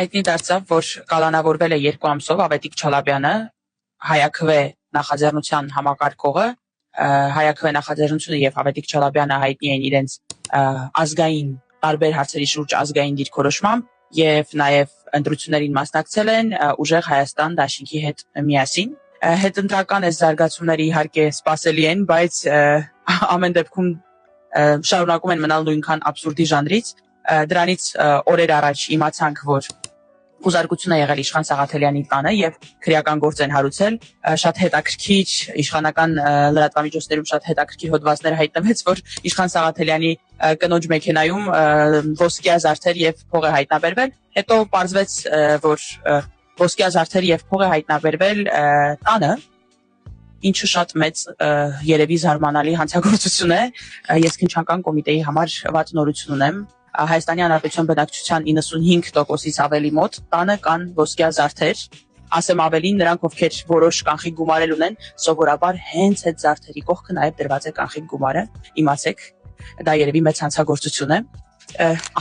Հայտնի դարձավ, որ կալանավորվել է 2 ամսով Ավետիք Չալաբյանը, հայաքվե նախաձեռնության համակարգողը, հայաքվե նախաձեռնությունը եւ Ավետիք Չալաբյանը հայտնի են իրենց ազգային տարբեր հարցերի շուրջ ազգային դիրքորոշմամբ եւ նաեւ ընտրություններին մասնակցել են ուժեղ Հայաստան դաշինքի հետ միասին։ Հետընտրական այս զարգացումները իհարկե սպասելի են, բայց ամեն դեպքում շարունակում են մնալ նույնքան աբսուրդի ժանրից։ Դրանից օրեր առաջ իմացանք, որ Ուզարկություն է եղել Իշխան Սաղաթելյանի տանը եւ քրեական գործ են հարուցել, շատ հետաքրքիր իշխանական լրատվամիջոցներում շատ հետաքրքիր հոդվածներ հայտնվեց, որ Իշխան Սաղաթելյանի կնոջ մեքենայում ոսկյա զարդեր եւ փող է հայտնաբերվել, հետո պարզվեց, որ ոսկյա զարդեր եւ փող է հայտնաբերվել տանը, ինչը շատ մեծ երևի զարմանալի հանցագործություն է։ Ես քննչական կոմիտեի համար վատ նորություն ունեմ։ Հայաստանի Հանրապետության բնակչության 95%-ից ավելի մոտ տանը կան ոսկյա զարդեր, ասեմ ավելին, նրանք ովքեր որոշ կանխիկ գումարել ունեն, սովորաբար հենց այդ զարդերի կողքը նաև դրված է կանխիկ գումարը, իմացեք, դա երևի մեծ հանցագործություն է։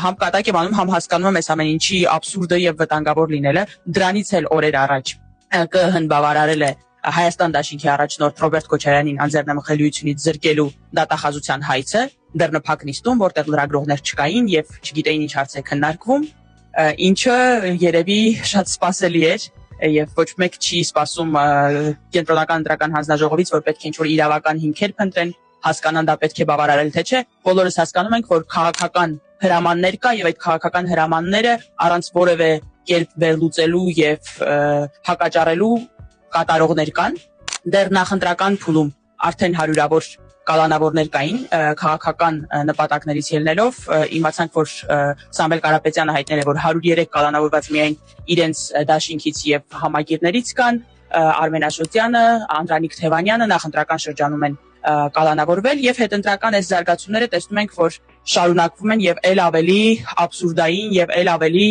Համ կատակ եմ անում, համ հասկանում եմ այս ամեն ինչի աբսուրդը եւ վտանգավոր լինելը, դրանից էլ օրեր առաջ ԿԸՀ-ն բավարարել է Հայաստան դաշինքի առաջնորդ Ռոբերտ Քոչարյանին անձեռնամխելիությունից զրկելու դատախազության հայցը դեռ նփակ նիստում, որտեղ լրագրողներ չկային եւ չգիտեին ինչ հարց է քննարկվում, ինչը երևի շատ սպասելի էր եւ ոչ մեկ չի սպասում կենտրոնական ընտրական հանձնաժողովից, որ պետք է ինչ-որ իրավական հիմքեր փնտրեն, հասկանան դա պետք է բավարարել թե չէ։ Բոլորս հասկանում ենք, որ քաղաքական հրամաններ կա եւ այդ քաղաքական հրամանները առանց որևէ կերպ վերլուծելու եւ հակաճառելու կատարողներ կան։ Դեռ նախընտրական փուլում արդեն հարյուրավոր կալանավորներ կային քաղաքական նպատակներից ելնելով, իմացանք, որ Սամվել Կարապետյանը հայտնել է, որ 103 կալանավորված միայն իրենց դաշինքից եւ համագիրներից կան, Արմեն Աշոտյանը, Անդրանիկ Թևանյանը նախընտրական շրջանում են կալանավորվել եւ հետընտրական այս զարգացումները տեսնում ենք, որ շարունակվում են եւ ել ավելի աբսուրդային եւ ել ավելի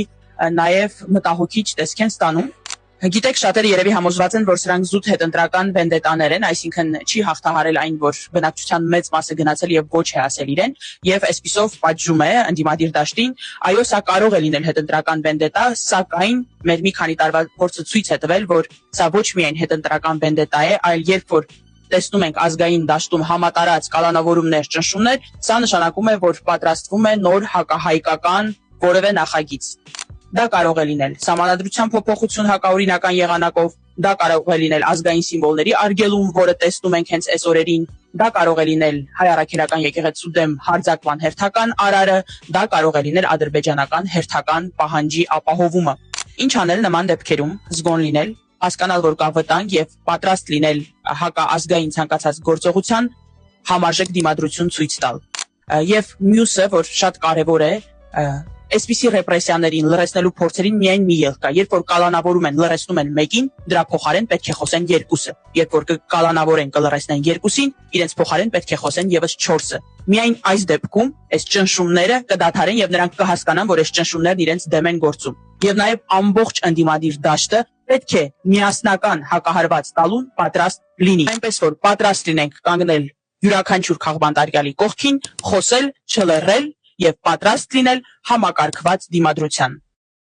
նաեւ մտահոգիչ տեսք են ստանում։ Գիտեք, շատերը երևի համոզված են, որ սրանք զուտ հետընտրական վենդետաներ են, այսինքն չի հաղթահարել այն, որ բնակչության մեծ մասը գնացել եւ ոչ է ասել իրեն, եւ այսպիսով պատժում է ընդդիմադիր դաշտին։ Այո, սա կարող է լինել հետընտրական վենդետա, սակայն մեր մի քանի տարվա փորձը ցույց է տվել, որ սա ոչ միայն հետընտրական վենդետա է, այլ երբ որ տեսնում ենք ազգային դաշտում համատարած կալանավորումներ, ճնշումներ, սա նշանակում է, որ պատրաստվում է նոր հակահայկական որևէ նախագիծ։ Դա կարող է լինել սահմանադրության փոփոխություն հակաօրինական եղանակով, դա կարող է լինել ազգային սիմվոլների արգելում, որը տեսնում ենք հենց այս օրերին, դա կարող է լինել հայ առաքելական եկեղեցու դեմ հարձակման հերթական արարը, դա կարող է լինել ադրբեջանական հերթական պահանջի ապահովումը։ Ինչ անել նման դեպքերում, զգոն լինել, հասկանալ, որ կա վտանգ եւ պատրաստ լինել հակաազգային ցանկացած գործողության համարժեք դիմադրություն ցույց տալ։ Եվ մյուսը, որ շատ կարեւոր է, այսպիսի ռեպրեսիաներին լրացնելու փորձերին միայն մի ելք կա, երբ որ կալանավորում են, լրացնում են մեկին, դրա փոխարեն պետք է խոսեն երկուսը։ Երբ որ կալանավորեն, կլրացնեն երկուսին, իրենց փոխարեն պետք է խոսեն եւս 4-ը։ Միայն այս դեպքում այս ճնշումները կդադարեն եւ նրանք կհասկանան, որ այս ճնշումներն իրենց դեմ են գործում։ Եվ նաեւ ամբողջ ընդդիմադիր դաշտը պետք է միասնական հակահարված տալուն պատրաստ լինի։ Այնպես որ պատրաստ լինենք կանգնել յուրաքանչյուր քաղբանտարկյալի կողքին, խոսել, չլռել եւ պատրաստ լինել համակարգված դիմադրության։